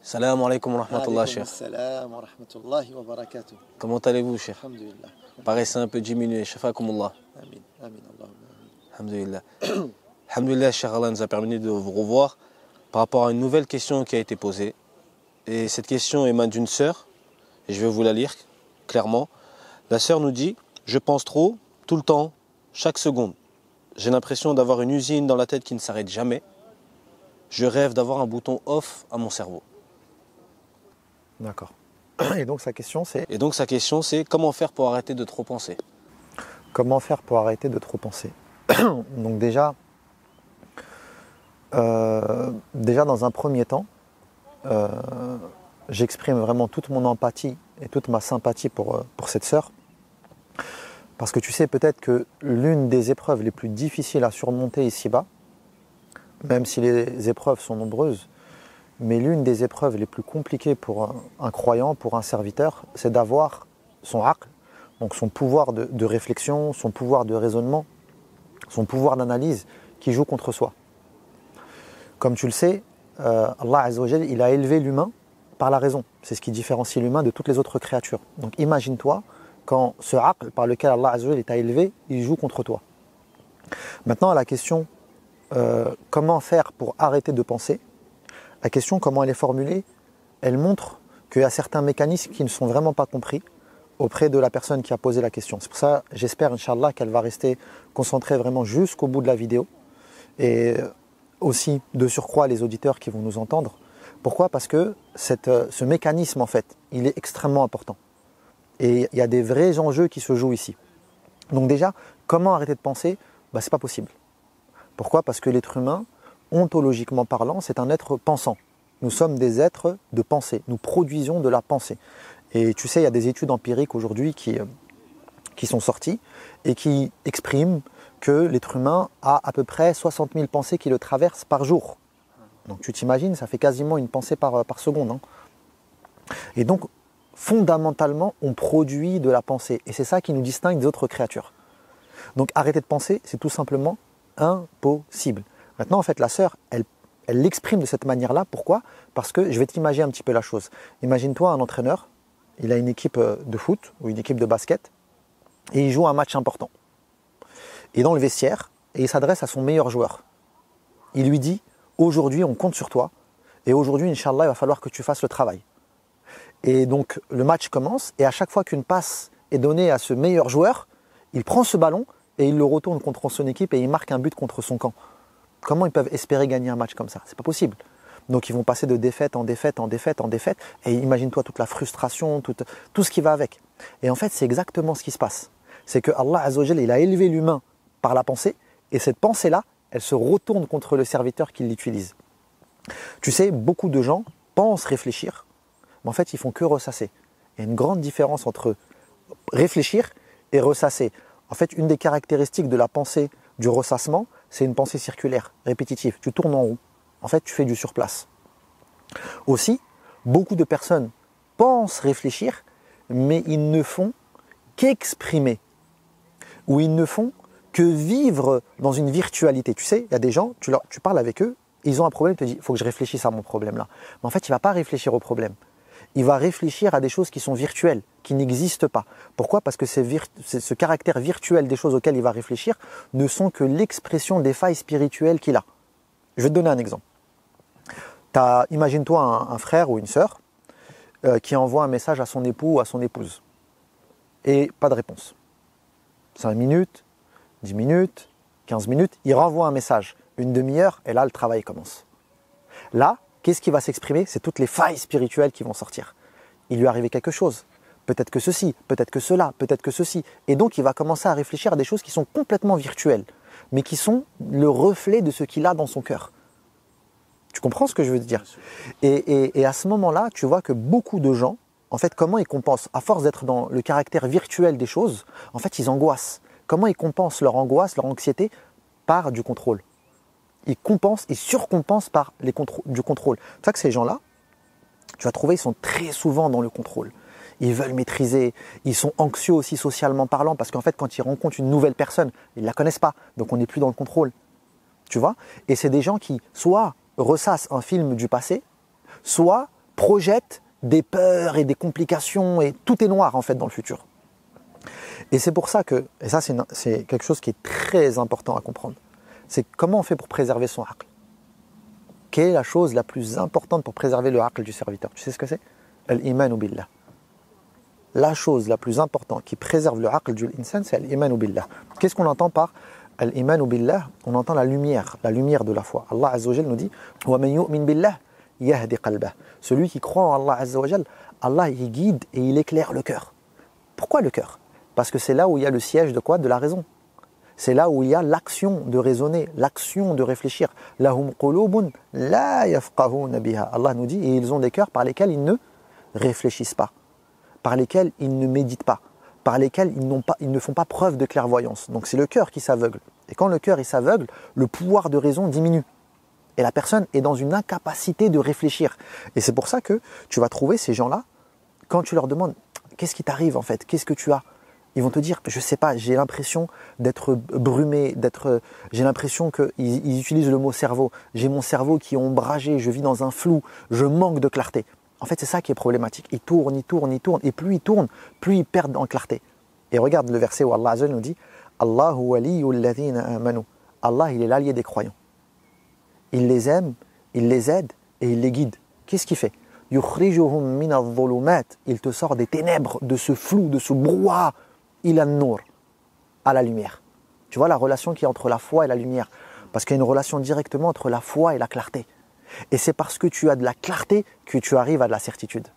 Salam alaikum wa rahmatullah, Alaykoum cher. assalam wa rahmatullahi wa barakatuh. Comment allez-vous, cher? Alhamdulillah. Paraissez un peu diminué. Shafakumullah. Amin, amin, Allahumma amin. Alhamdulillah. Alhamdulillah, cher Allah nous a permis de vous revoir par rapport à une nouvelle question qui a été posée. Et cette question émane d'une sœur, et je vais vous la lire clairement. La sœur nous dit: je pense trop, tout le temps, chaque seconde. J'ai l'impression d'avoir une usine dans la tête qui ne s'arrête jamais. Je rêve d'avoir un bouton off à mon cerveau. D'accord. Et donc sa question c'est comment faire pour arrêter de trop penser? comment faire pour arrêter de trop penser. Donc déjà dans un premier temps, j'exprime vraiment toute mon empathie et toute ma sympathie pour cette sœur. Parce que tu sais peut-être que l'une des épreuves les plus difficiles à surmonter ici-bas, même si les épreuves sont nombreuses, mais l'une des épreuves les plus compliquées pour un croyant, pour un serviteur, c'est d'avoir son aql, donc son pouvoir de réflexion, son pouvoir de raisonnement, son pouvoir d'analyse qui joue contre soi. Comme tu le sais, Allah Azza wa Jal, il a élevé l'humain par la raison. C'est ce qui différencie l'humain de toutes les autres créatures. Donc imagine-toi quand ce aql par lequel Allah Azza wa Jal t'a élevé, il joue contre toi. Maintenant à la question comment faire pour arrêter de penser, la question, comment elle est formulée, elle montre qu'il y a certains mécanismes qui ne sont vraiment pas compris auprès de la personne qui a posé la question. C'est pour ça, j'espère, Inch'Allah, qu'elle va rester concentrée vraiment jusqu'au bout de la vidéo. Et aussi, de surcroît, les auditeurs qui vont nous entendre. Pourquoi? Parce que ce mécanisme, en fait, il est extrêmement important. Et il y a des vrais enjeux qui se jouent ici. Donc déjà, comment arrêter de penser? C'est pas possible. Pourquoi? Parce que l'être humain, ontologiquement parlant, c'est un être pensant. Nous sommes des êtres de pensée. Nous produisons de la pensée. Et tu sais, il y a des études empiriques aujourd'hui qui sont sorties et qui expriment que l'être humain a à peu près 60 000 pensées qui le traversent par jour. Donc tu t'imagines, ça fait quasiment une pensée par seconde. Hein. Et donc, fondamentalement, on produit de la pensée. Et c'est ça qui nous distingue des autres créatures. Donc arrêter de penser, c'est tout simplement impossible. Maintenant, en fait, la sœur, elle l'exprime de cette manière-là. Pourquoi? Parce que je vais t'imaginer un petit peu la chose. Imagine-toi un entraîneur, il a une équipe de foot ou une équipe de basket et il joue un match important. Il est dans le vestiaire et il s'adresse à son meilleur joueur. Il lui dit: aujourd'hui, on compte sur toi et aujourd'hui, Inch'Allah, il va falloir que tu fasses le travail. Et donc, le match commence et à chaque fois qu'une passe est donnée à ce meilleur joueur, il prend ce ballon et il le retourne contre son équipe et il marque un but contre son camp. Comment ils peuvent espérer gagner un match comme ça? C'est pas possible. Donc ils vont passer de défaite en défaite en défaite en défaite. Et imagine-toi toute la frustration, tout ce qui va avec. Et en fait, c'est exactement ce qui se passe. C'est que Allah Azza wa Jal, il a élevé l'humain par la pensée. Et cette pensée-là, elle se retourne contre le serviteur qui l'utilise. Tu sais, beaucoup de gens pensent réfléchir, mais en fait, ils font que ressasser. Il y a une grande différence entre réfléchir et ressasser. En fait, une des caractéristiques de la pensée du ressassement, c'est une pensée circulaire, répétitive. Tu tournes en rond. En fait, tu fais du surplace. Aussi, beaucoup de personnes pensent réfléchir, mais ils ne font qu'exprimer. Ou ils ne font que vivre dans une virtualité. Tu sais, il y a des gens, tu parles avec eux, ils ont un problème, ils te disent: il faut que je réfléchisse à mon problème là. Mais en fait, il ne va pas réfléchir au problème. Il va réfléchir à des choses qui sont virtuelles, qui n'existent pas. Pourquoi? Parce que ce caractère virtuel des choses auxquelles il va réfléchir ne sont que l'expression des failles spirituelles qu'il a. Je vais te donner un exemple. Imagine-toi un frère ou une sœur qui envoie un message à son époux ou à son épouse. Et pas de réponse. 5 minutes, 10 minutes, 15 minutes, il renvoie un message. Une demi-heure, et là, le travail commence. Là, qu'est-ce qui va s'exprimer? C'est toutes les failles spirituelles qui vont sortir. Il lui est arrivé quelque chose. Peut-être que ceci, peut-être que cela, peut-être que ceci. Et donc, il va commencer à réfléchir à des choses qui sont complètement virtuelles, mais qui sont le reflet de ce qu'il a dans son cœur. Tu comprends ce que je veux te dire? Et à ce moment-là, tu vois que beaucoup de gens, en fait, comment ils compensent? À force d'être dans le caractère virtuel des choses, en fait, ils angoissent. Comment ils compensent leur angoisse, leur anxiété? Par du contrôle. Ils compensent, ils surcompensent par du contrôle. C'est pour ça que ces gens-là, tu vas trouver, ils sont très souvent dans le contrôle. Ils veulent maîtriser, ils sont anxieux aussi socialement parlant, parce qu'en fait, quand ils rencontrent une nouvelle personne, ils ne la connaissent pas, donc on n'est plus dans le contrôle. Tu vois? Et c'est des gens qui, soit ressassent un film du passé, soit projette des peurs et des complications et tout est noir en fait dans le futur. Et c'est pour ça que, et ça c'est quelque chose qui est très important à comprendre, c'est comment on fait pour préserver son aql. Quelle est la chose la plus importante pour préserver le aql du serviteur? Tu sais ce que c'est? Al-imanu billah. La chose la plus importante qui préserve le aql du insan, c'est al-imanu billah. Qu'est-ce qu'on entend par al-imanu billah? On entend la lumière de la foi. Allah Azza wa Jal nous dit wa man yu'min billah yahdi qalbah. Celui qui croit en Allah Azza wa Jal, Allah il guide et il éclaire le cœur. Pourquoi le cœur? Parce que c'est là où il y a le siège de quoi? De la raison. C'est là où il y a l'action de raisonner, l'action de réfléchir. Lahum qulubun la yafqahuna biha. Allah nous dit, et ils ont des cœurs par lesquels ils ne réfléchissent pas, par lesquels ils ne méditent pas, par lesquels ils ne font pas preuve de clairvoyance. Donc c'est le cœur qui s'aveugle. Et quand le cœur il s'aveugle, le pouvoir de raison diminue. Et la personne est dans une incapacité de réfléchir. Et c'est pour ça que tu vas trouver ces gens-là, quand tu leur demandes, qu'est-ce qui t'arrive en fait? Qu'est-ce que tu as? Ils vont te dire, je sais pas, j'ai l'impression d'être brumé, j'ai l'impression qu'ils utilisent le mot cerveau. J'ai mon cerveau qui est ombragé, je vis dans un flou, je manque de clarté. En fait, c'est ça qui est problématique. Ils tournent, et plus ils tournent, plus ils perdent en clarté. Et regarde le verset où Allah Azza nous dit, Allahu waliyul ladhina amanu. Allah, il est l'allié des croyants. Il les aime, il les aide et il les guide. Qu'est-ce qu'il fait? Yukhrijuhum min adh-dhulumat. Il te sort des ténèbres, de ce flou, de ce brouhaha. Il a nour, à la lumière. Tu vois la relation qu'il y a entre la foi et la lumière. Parce qu'il y a une relation directement entre la foi et la clarté. Et c'est parce que tu as de la clarté que tu arrives à de la certitude.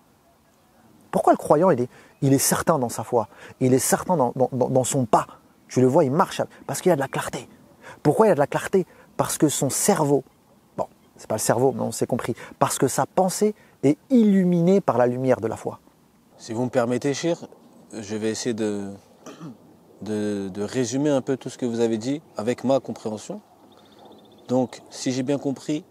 Pourquoi le croyant, il est certain dans sa foi? Il est certain dans son pas. Tu le vois, il marche parce qu'il a de la clarté. Pourquoi il a de la clarté? Parce que son cerveau, bon, c'est pas le cerveau, mais on s'est compris, parce que sa pensée est illuminée par la lumière de la foi. Si vous me permettez, Chir, je vais essayer de résumer un peu tout ce que vous avez dit avec ma compréhension. Donc, si j'ai bien compris,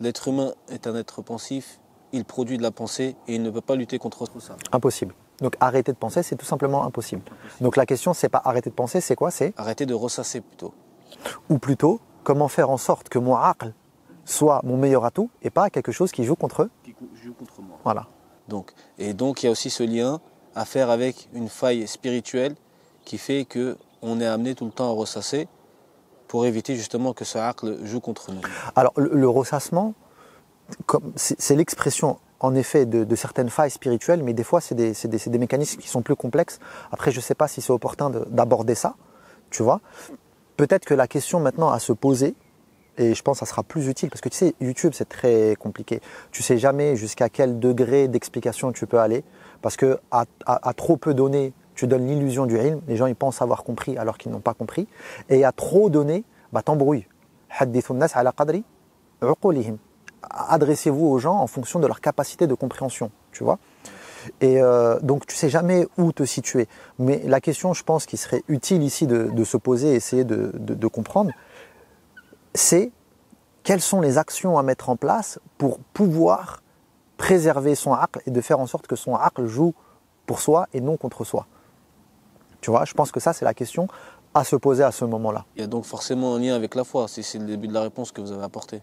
l'être humain est un être pensif, il produit de la pensée et il ne peut pas lutter contre ça. Impossible. Donc arrêter de penser, c'est tout simplement impossible. Donc la question, c'est pas arrêter de penser, c'est quoi? C'est arrêter de ressasser plutôt. Ou plutôt, comment faire en sorte que mon aql soit mon meilleur atout et pas quelque chose qui joue contre eux. Qui joue contre moi. Voilà. Donc, il y a aussi ce lien à faire avec une faille spirituelle qui fait qu'on est amené tout le temps à ressasser pour éviter justement que ce aql joue contre nous. Alors le ressassement, c'est l'expression en effet de certaines failles spirituelles, mais des fois c'est des mécanismes qui sont plus complexes. Après je ne sais pas si c'est opportun d'aborder ça, tu vois. Peut-être que la question maintenant à se poser, et je pense que ça sera plus utile, parce que tu sais, YouTube c'est très compliqué. Tu ne sais jamais jusqu'à quel degré d'explication tu peux aller, parce que à trop peu donner, tu donnes l'illusion du ilm, les gens ils pensent avoir compris alors qu'ils n'ont pas compris, et à trop donner, bah t'embrouilles. Hadithun nas ala qadri uqulihim. Adressez-vous aux gens en fonction de leur capacité de compréhension, tu vois. Et donc tu sais jamais où te situer. Mais la question, je pense, qui serait utile ici de se poser et essayer de comprendre, c'est quelles sont les actions à mettre en place pour pouvoir préserver son aql et de faire en sorte que son aql joue pour soi et non contre soi. Tu vois, je pense que ça c'est la question à se poser à ce moment-là. Il y a donc forcément un lien avec la foi, si c'est le début de la réponse que vous avez apportée.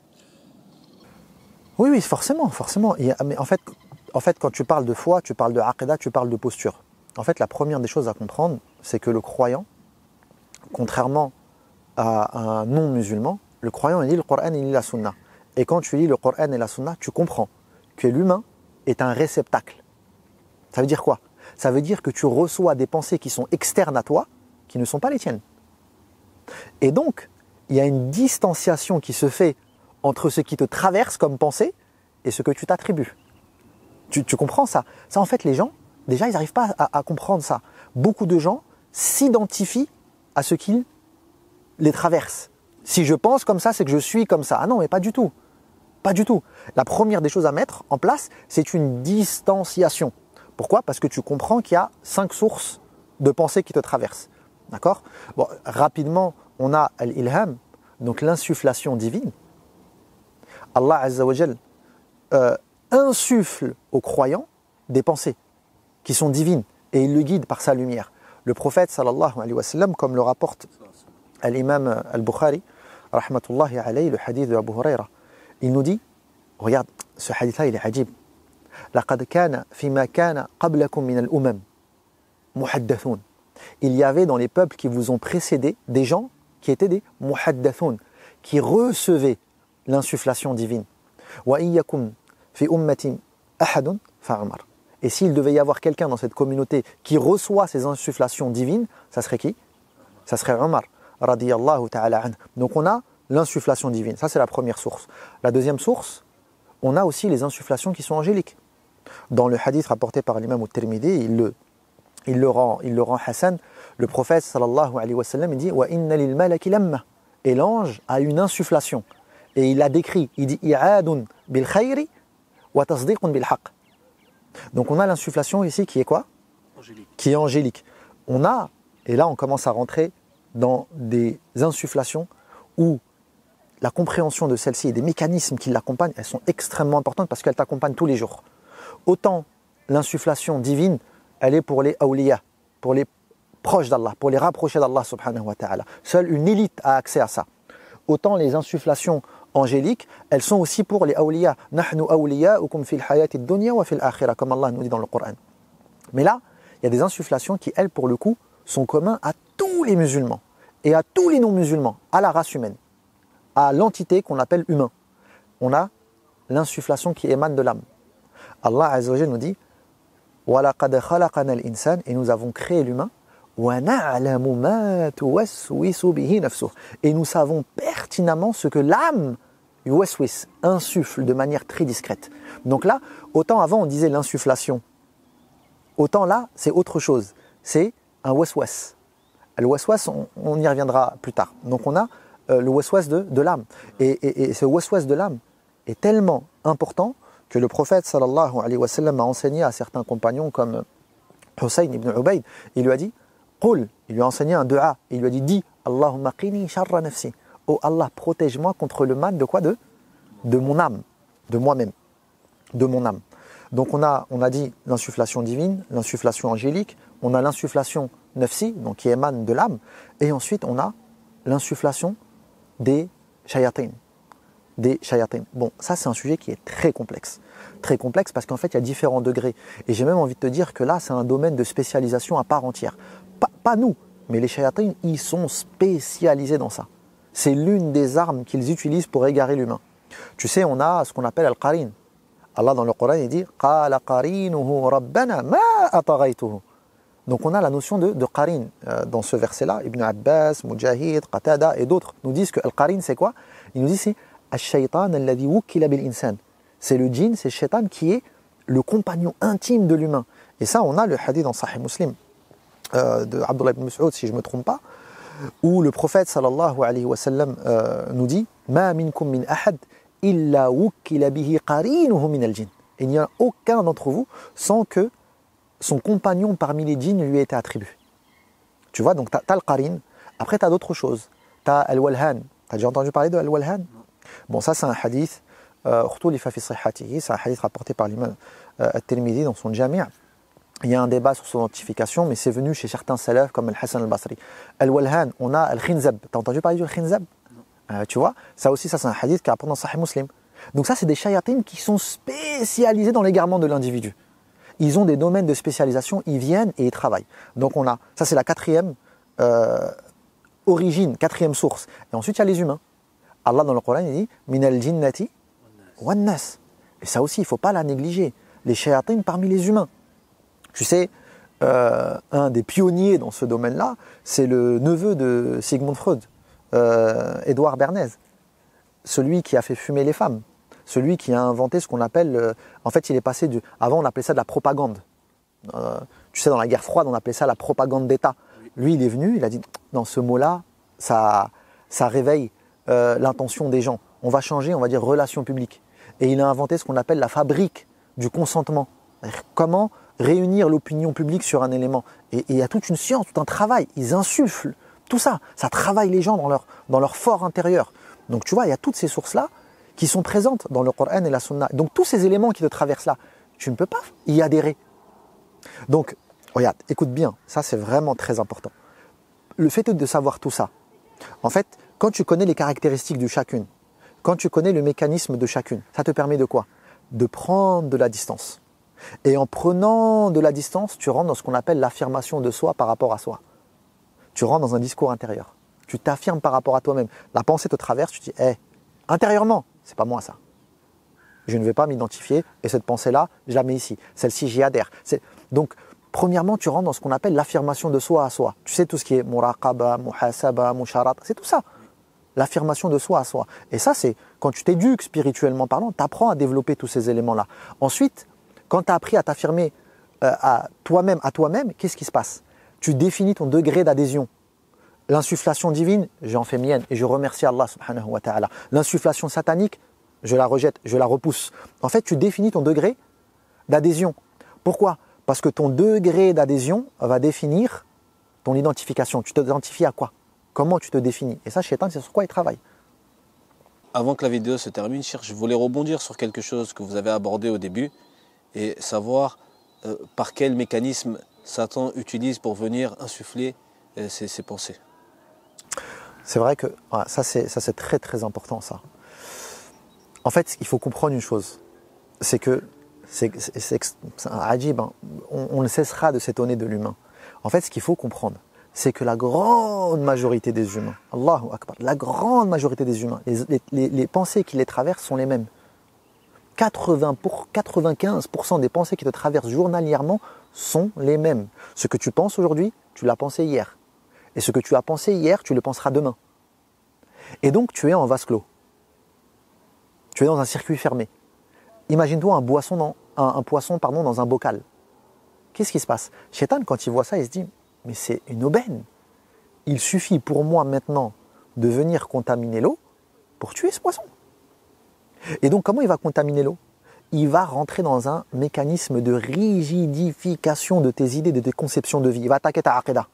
Oui, forcément. Mais en fait, quand tu parles de foi, tu parles de aqidah, tu parles de posture. En fait, la première des choses à comprendre, c'est que le croyant, contrairement à un non-musulman, le croyant, il lit le Coran, il lit la Sunna. Et quand tu lis le Coran et la Sunna, tu comprends que l'humain est un réceptacle. Ça veut dire quoi? Ça veut dire que tu reçois des pensées qui sont externes à toi, qui ne sont pas les tiennes. Et donc, il y a une distanciation qui se fait entre ce qui te traverse comme pensée et ce que tu t'attribues. Tu comprends ça? Ça, en fait, les gens, déjà, ils n'arrivent pas à comprendre ça. Beaucoup de gens s'identifient à ce qui les traverse. Si je pense comme ça, c'est que je suis comme ça. Ah non, mais pas du tout. Pas du tout. La première des choses à mettre en place, c'est une distanciation. Pourquoi? Parce que tu comprends qu'il y a 5 sources de pensée qui te traversent. D'accord? Bon, rapidement, on a l'ilham, donc l'insufflation divine. Allah Azza wa Jal insuffle aux croyants des pensées qui sont divines et il le guide par sa lumière. Le prophète sallallahu alayhi wa sallam, comme le rapporte l'imam al-Bukhari, rahmatullahi alayhi, le hadith de Abu Huraira, il nous dit, regarde, ce hadith-là il est ajib. لقد كان فيما كان قبلكم من الأمم محدثون. Il y avait dans les peuples qui vous ont précédés des gens qui étaient des muhaddathoun, qui recevaient l'insufflation divine. وإن يكن في أمة أحد فعمر. Et s'il devait y avoir quelqu'un dans cette communauté qui reçoit ces insufflations divines, ça serait qui? Ça serait Omar, radiyallahu ta'ala anhu. Donc on a l'insufflation divine, ça c'est la première source. La deuxième source, on a aussi les insufflations qui sont angéliques. Dans le hadith rapporté par l'imam al-Tirmidhi, il le rend Hassan, le prophète sallallahu alayhi wa sallam, il dit wa inna lil malaki lamma. Et l'ange a une insufflation. Et il la décrit, il dit i'adun bil khayri wa tasdiqun bil haqq. Donc on a l'insufflation ici qui est quoi? Angélique. Qui est angélique. On a, et là on commence à rentrer dans des insufflations où la compréhension de celle-ci et des mécanismes qui l'accompagnent, elles sont extrêmement importantes parce qu'elles t'accompagnent tous les jours. Autant l'insufflation divine, elle est pour les awliya, pour les proches d'Allah, pour les rapprocher d'Allah subhanahu wa ta'ala. Seule une élite a accès à ça. Autant les insufflations angéliques, elles sont aussi pour les awliya. Nahnu awliya'ukum fil hayati dunya wa fil akhirah, comme Allah nous dit dans le Coran. Mais là, il y a des insufflations qui, elles, pour le coup, sont communes à tous les musulmans et à tous les non-musulmans, à la race humaine, à l'entité qu'on appelle humain. On a l'insufflation qui émane de l'âme. Allah Azza wa Jalla nous dit وَلَقَدْ خَلَقَنَا الْإِنسَانَ, et nous avons créé l'humain. وَنَعْلَمُ مَا تُوَسْوِسُ بِهِ نَفْسُهُ, et nous savons pertinemment ce que l'âme yuwaswis, insuffle de manière très discrète. Donc là, autant avant on disait l'insufflation, autant là c'est autre chose, c'est un waswas. Le waswas, on y reviendra plus tard. Donc on a le waswas de l'âme. Et ce waswas de l'âme est tellement important que le prophète sallallahu alayhi wa sallam a enseigné à certains compagnons comme Hussein ibn Ubayd. Il lui a dit Qul, il lui a enseigné un dua. Il lui a dit dis Allahumma qini sharra nafsi. Oh Allah, protège-moi contre le mal de quoi? De mon âme, de moi-même, de mon âme. Donc on a dit l'insufflation divine, l'insufflation angélique, on a l'insufflation nafsi, donc qui émane de l'âme, et ensuite on a l'insufflation des shayatin. Bon, ça c'est un sujet qui est très complexe parce qu'en fait il y a différents degrés. Et j'ai même envie de te dire que là c'est un domaine de spécialisation à part entière. Pas nous, mais les shayatin, ils sont spécialisés dans ça. C'est l'une des armes qu'ils utilisent pour égarer l'humain. Tu sais, on a ce qu'on appelle al-qarin. Allah dans le Coran il dit qala qarinuhu rabbana ma ataghaytuhu. Donc on a la notion de qarin dans ce verset-là. Ibn Abbas, Mujahid, Qatada et d'autres nous disent que al-qarin c'est quoi? Ils nous disent c'est al-shaytan alladhi wukila bil insan. C'est le djinn, c'est le shaitan qui est le compagnon intime de l'humain. Et ça, on a le hadith dans Sahih Muslim de Abdullah ibn Mas'ud, si je ne me trompe pas, où le prophète sallallahu alayhi wa sallam nous dit ma minkum min ahad illa wukila bihi qarinuhu min al-jinn. Il n'y a aucun d'entre vous sans que son compagnon parmi les djinns lui ait été attribué. Tu vois, donc tu as le qarin. Après, tu as d'autres choses. Tu as al-walhan. Tu as déjà entendu parler de al-walhan? Bon, ça, c'est un hadith. C'est un hadith rapporté par l'imam al-Tirmidhi dans son Jami'. Il y a un débat sur son identification, mais c'est venu chez certains salafs comme Al-Hassan al-Basri. Al-walhan, on a al-khinzab. Tu as entendu parler du khinzab? Tu vois, ça aussi, c'est un hadith qui est apporté dans Sahih Muslim. Donc ça, c'est des shayatines qui sont spécialisés dans l'égarement de l'individu. Ils ont des domaines de spécialisation, ils viennent et ils travaillent. Donc on a, ça c'est la quatrième origine, quatrième source. Et ensuite, il y a les humains. Allah dans le Coran, il dit min al-jinnati wan nas. Et ça aussi, il ne faut pas la négliger. Les shayatines parmi les humains. Tu sais, un des pionniers dans ce domaine-là, c'est le neveu de Sigmund Freud, Édouard Bernays. Celui qui a fait fumer les femmes. Celui qui a inventé ce qu'on appelle... en fait, il est passé du... Avant, on appelait ça de la propagande. Tu sais, dans la guerre froide, on appelait ça la propagande d'État. Lui, il est venu, il a dit, dans ce mot-là, ça réveille l'intention des gens. On va changer, on va dire, relations publiques. Et il a inventé ce qu'on appelle la fabrique du consentement. Comment réunir l'opinion publique sur un élément. Et il y a toute une science, tout un travail. Ils insufflent tout ça. Ça travaille les gens dans leur fort intérieur. Donc tu vois, il y a toutes ces sources-là qui sont présentes dans le Coran et la Sunna. Donc tous ces éléments qui te traversent là, tu ne peux pas y adhérer. Donc, regarde, écoute bien, ça c'est vraiment très important. Le fait de savoir tout ça, en fait, quand tu connais les caractéristiques de chacune, quand tu connais le mécanisme de chacune, ça te permet de quoi? De prendre de la distance. Et en prenant de la distance, tu rentres dans ce qu'on appelle l'affirmation de soi par rapport à soi. Tu rentres dans un discours intérieur. Tu t'affirmes par rapport à toi-même. La pensée te traverse, tu te dis, intérieurement, c'est pas moi ça. Je ne vais pas m'identifier et cette pensée-là, je la mets ici. Celle-ci, j'y adhère. Donc, premièrement, tu rentres dans ce qu'on appelle l'affirmation de soi à soi. Tu sais tout ce qui est muraqaba, muhasaba, musharat, c'est tout ça. L'affirmation de soi à soi. Et ça, c'est quand tu t'éduques spirituellement parlant, tu apprends à développer tous ces éléments-là. Ensuite, quand tu as appris à t'affirmer à toi-même, qu'est-ce qui se passe? Tu définis ton degré d'adhésion. L'insufflation divine, j'en fais mienne et je remercie Allah subhanahu wa ta'ala. L'insufflation satanique, je la rejette, je la repousse. En fait, tu définis ton degré d'adhésion. Pourquoi? Parce que ton degré d'adhésion va définir ton identification. Tu t'identifies à quoi? Comment tu te définis? Et ça, Shaitan, c'est sur quoi il travaille. Avant que la vidéo se termine, je voulais rebondir sur quelque chose que vous avez abordé au début et savoir par quel mécanisme Satan utilise pour venir insuffler ses pensées. C'est vrai que ça c'est très très important ça. En fait, il faut comprendre une chose, c'est que c'est un ajib, hein. On ne cessera de s'étonner de l'humain. En fait, ce qu'il faut comprendre, c'est que la grande majorité des humains, Allahu Akbar, la grande majorité des humains, les pensées qui les traversent sont les mêmes. 95% des pensées qui te traversent journalièrement sont les mêmes. Ce que tu penses aujourd'hui, tu l'as pensé hier. Et ce que tu as pensé hier, tu le penseras demain. Et donc, tu es en vase clos. Tu es dans un circuit fermé. Imagine-toi un poisson dans un bocal. Qu'est-ce qui se passe? Shaitan, quand il voit ça, il se dit, mais c'est une aubaine. Il suffit pour moi maintenant de venir contaminer l'eau pour tuer ce poisson. Et donc, comment il va contaminer l'eau? Il va rentrer dans un mécanisme de rigidification de tes idées, de tes conceptions de vie. Il va attaquer ta aqidah.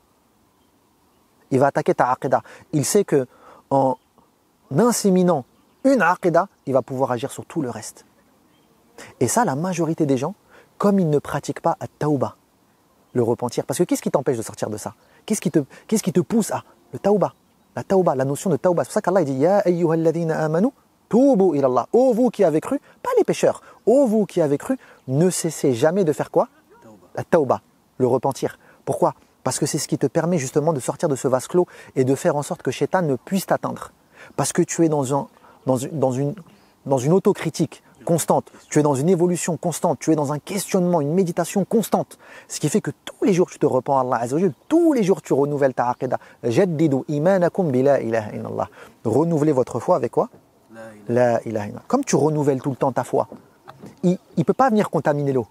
Il va attaquer ta aqidah. Il sait que en inséminant une aqidah, il va pouvoir agir sur tout le reste. Et ça, la majorité des gens, comme ils ne pratiquent pas at-tawba, le repentir. Parce que qu'est-ce qui t'empêche de sortir de ça? Qu'est-ce qui te pousse à le tawba? La tawba, la notion de tawba. C'est pour ça qu'Allah dit Ya ayyuhalladhina amanu tubu ilallah. Ô vous qui avez cru, pas les pécheurs, ô vous qui avez cru, ne cessez jamais de faire quoi? La tawba, le repentir. Pourquoi? Parce que c'est ce qui te permet justement de sortir de ce vase clos et de faire en sorte que Shaitan ne puisse t'atteindre. Parce que tu es dans une autocritique constante, tu es dans une évolution constante, tu es dans un questionnement, une méditation constante. Ce qui fait que tous les jours tu te repens à Allah Azza wa Jal, tous les jours tu renouvelles ta aqidah. Jaddidu imanakum bi la ilaha illallah. Renouvelez votre foi avec quoi? La ilaha illallah. Comme tu renouvelles tout le temps ta foi, il ne peut pas venir contaminer l'eau.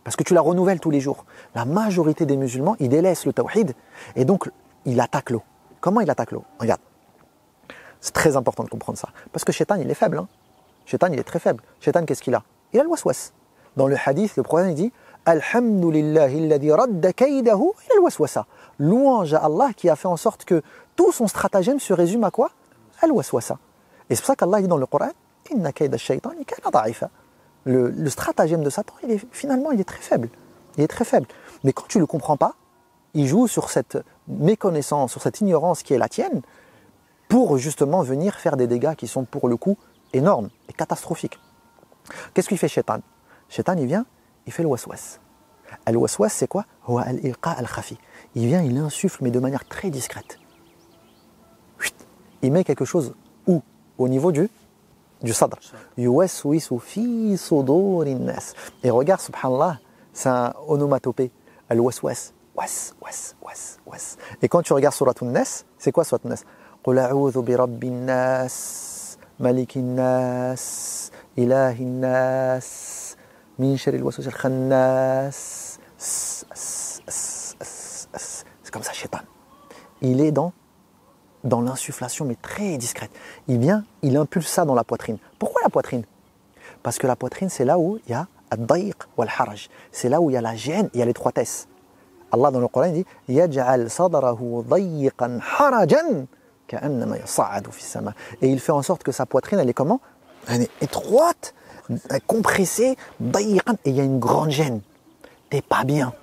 Parce que tu la renouvelles tous les jours. La majorité des musulmans, ils délaissent le tawhid et donc il attaque l'eau. Comment il attaque l'eau? Regarde. C'est très important de comprendre ça. Parce que Shaitan, il est faible. Shaitan, il est très faible. Shaitan, qu'est-ce qu'il a? Il a le waswas. Dans le hadith, le prophète dit Alhamdulillahi alladhi radda kaydahu ila al-waswasa. Louange à Allah qui a fait en sorte que tout son stratagème se résume à quoi? Al-waswasa. Et c'est pour ça qu'Allah dit dans le Coran Inna kayda ash-shaytani kana da'ifa. Le stratagème de Satan, il est très faible. Il est très faible. Mais quand tu ne le comprends pas, il joue sur cette méconnaissance, sur cette ignorance qui est la tienne, pour justement venir faire des dégâts qui sont pour le coup énormes et catastrophiques. Qu'est-ce qu'il fait Shaitan? Shaitan, il vient, il fait le waswas. Le waswas, c'est quoi? Al-ilqa al-khafi. Il vient, il insuffle, mais de manière très discrète. Il met quelque chose où? Au niveau du sadr. Yuwaswisu fi sudurin nas. Et regarde, subhanallah, c'est un onomatopée. Al-waswas. Was, was, was, was. Et quand tu regardes Surat An-Nas, c'est quoi Surat An-Nas? Qul a'udhu bi rabbin nas, malikin nas, ilahin nas, min sharril waswas al-khannas. C'est comme ça, Shaitan. Il est dans l'insufflation, mais très discrète. Il vient, il impulse ça dans la poitrine. Pourquoi la poitrine? Parce que la poitrine, c'est là où il y a ad-dayq wal-haraj. C'est là où il y a la gêne, il y a l'étroitesse. Allah dans le Coran dit Yaj'al sadrahu dayqan harajan ka'annama yas'adu fis sama. Et il fait en sorte que sa poitrine, elle est comment? Elle est étroite, compressée, dayqan, et il y a une grande gêne. T'es pas bien.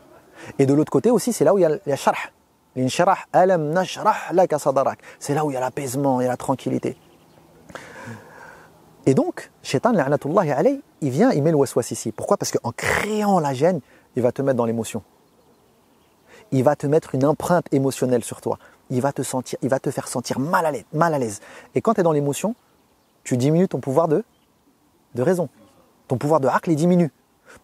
Et de l'autre côté aussi, c'est là où il y a sharh. L'insharah alam nashrah laka sadrak. C'est là où il y a l'apaisement, il y a la tranquillité. Et donc, Shaitan, la'natullahi alayhi, il vient, il met le waswas ici. Pourquoi? Parce qu'en créant la gêne, il va te mettre dans l'émotion. Il va te mettre une empreinte émotionnelle sur toi. Il va te faire sentir mal à l'aise. Et quand tu es dans l'émotion, tu diminues ton pouvoir de raison. Ton pouvoir de aql, il diminue.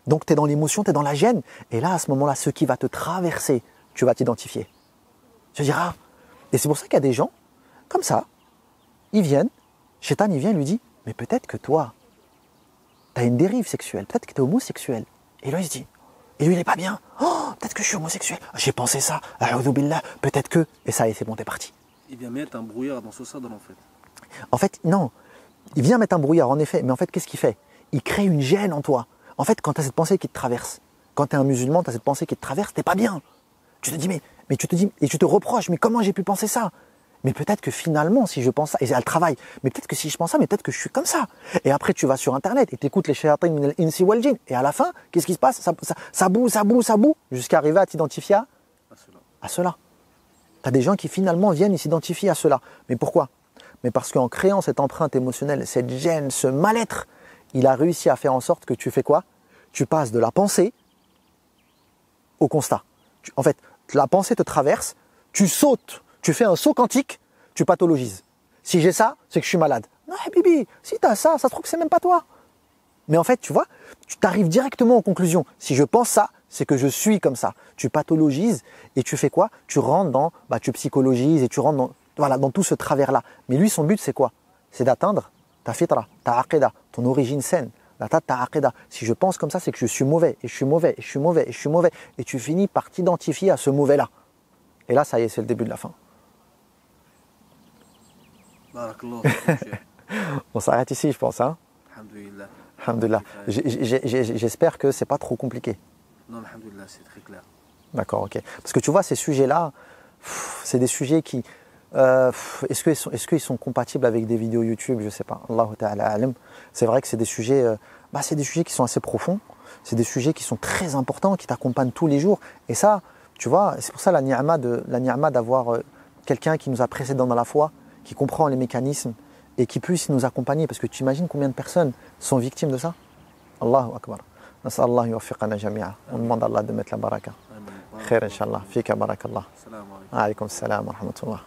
Donc tu es dans l'émotion, tu es dans la gêne. Et là, à ce moment-là, ce qui va te traverser, tu vas t'identifier. Tu vas dire, ah. Et c'est pour ça qu'il y a des gens, comme ça, ils viennent, Shaitan, il vient, il lui dit, mais peut-être que toi, tu as une dérive sexuelle, peut-être que tu es homosexuel. Et là, il se dit, et lui, il n'est pas bien. Oh, peut-être que je suis homosexuel. J'ai pensé ça. A'udhu billah, peut-être que. Et ça y est, c'est bon, t'es parti. Il vient mettre un brouillard dans ce sadr en fait. En fait, non. Il vient mettre un brouillard, en effet. Mais en fait, qu'est-ce qu'il fait? Il crée une gêne en toi. En fait, quand tu as cette pensée qui te traverse, quand tu es un musulman, tu as cette pensée qui te traverse, t'es pas bien. Tu te dis, mais tu te dis, et tu te reproches, mais comment j'ai pu penser ça? Mais peut-être que finalement, si je pense ça, et elle travaille, mais peut-être que si je pense ça, mais peut-être que je suis comme ça. Et après, tu vas sur Internet et tu écoutes les shayatin min al-insi wal jinn. Et à la fin, qu'est-ce qui se passe? Ça boue, jusqu'à arriver à t'identifier à cela. Tu as des gens qui finalement viennent et s'identifient à cela. Mais pourquoi? Mais parce qu'en créant cette empreinte émotionnelle, cette gêne, ce mal-être, il a réussi à faire en sorte que tu fais quoi? Tu passes de la pensée au constat. En fait, la pensée te traverse, tu sautes, tu fais un saut quantique, tu pathologises. Si j'ai ça, c'est que je suis malade. Non, bibi, si tu as ça, ça se trouve que c'est même pas toi. Mais en fait, tu vois, tu t'arrives directement aux conclusions. Si je pense ça, c'est que je suis comme ça. Tu pathologises et tu fais quoi? Tu rentres dans, tu psychologises et tu rentres dans tout ce travers-là. Mais lui, son but, c'est quoi? C'est d'atteindre ta fitra, ta aqidah, ton origine saine, ta aqidah. Si je pense comme ça, c'est que je suis mauvais, et je suis mauvais, et je suis mauvais, et je suis mauvais. Et tu finis par t'identifier à ce mauvais-là. Et là, ça y est, c'est le début de la fin. On s'arrête ici, je pense. Hein? Alhamdulillah. Alhamdulillah. J'espère que c'est pas trop compliqué. Non, alhamdulillah, c'est très clair. D'accord, ok. Parce que tu vois, ces sujets-là, c'est des sujets qui... est-ce qu'ils sont compatibles avec des vidéos YouTube? Je ne sais pas. Allahu ta'ala alam. C'est vrai que c'est des sujets qui sont assez profonds. C'est des sujets qui sont très importants, qui t'accompagnent tous les jours. Et ça, tu vois, c'est pour ça la ni'ma d'avoir quelqu'un qui nous a précédés dans la foi, qui comprend les mécanismes et qui puisse nous accompagner. Parce que tu imagines combien de personnes sont victimes de ça? Allahu Akbar. Nas'al Allah yuwaffiqana jami'a. On demande à Allah de mettre la baraka. Khair, Inch'Allah. Fika barakallah. Alaykum salam wa rahmatullah.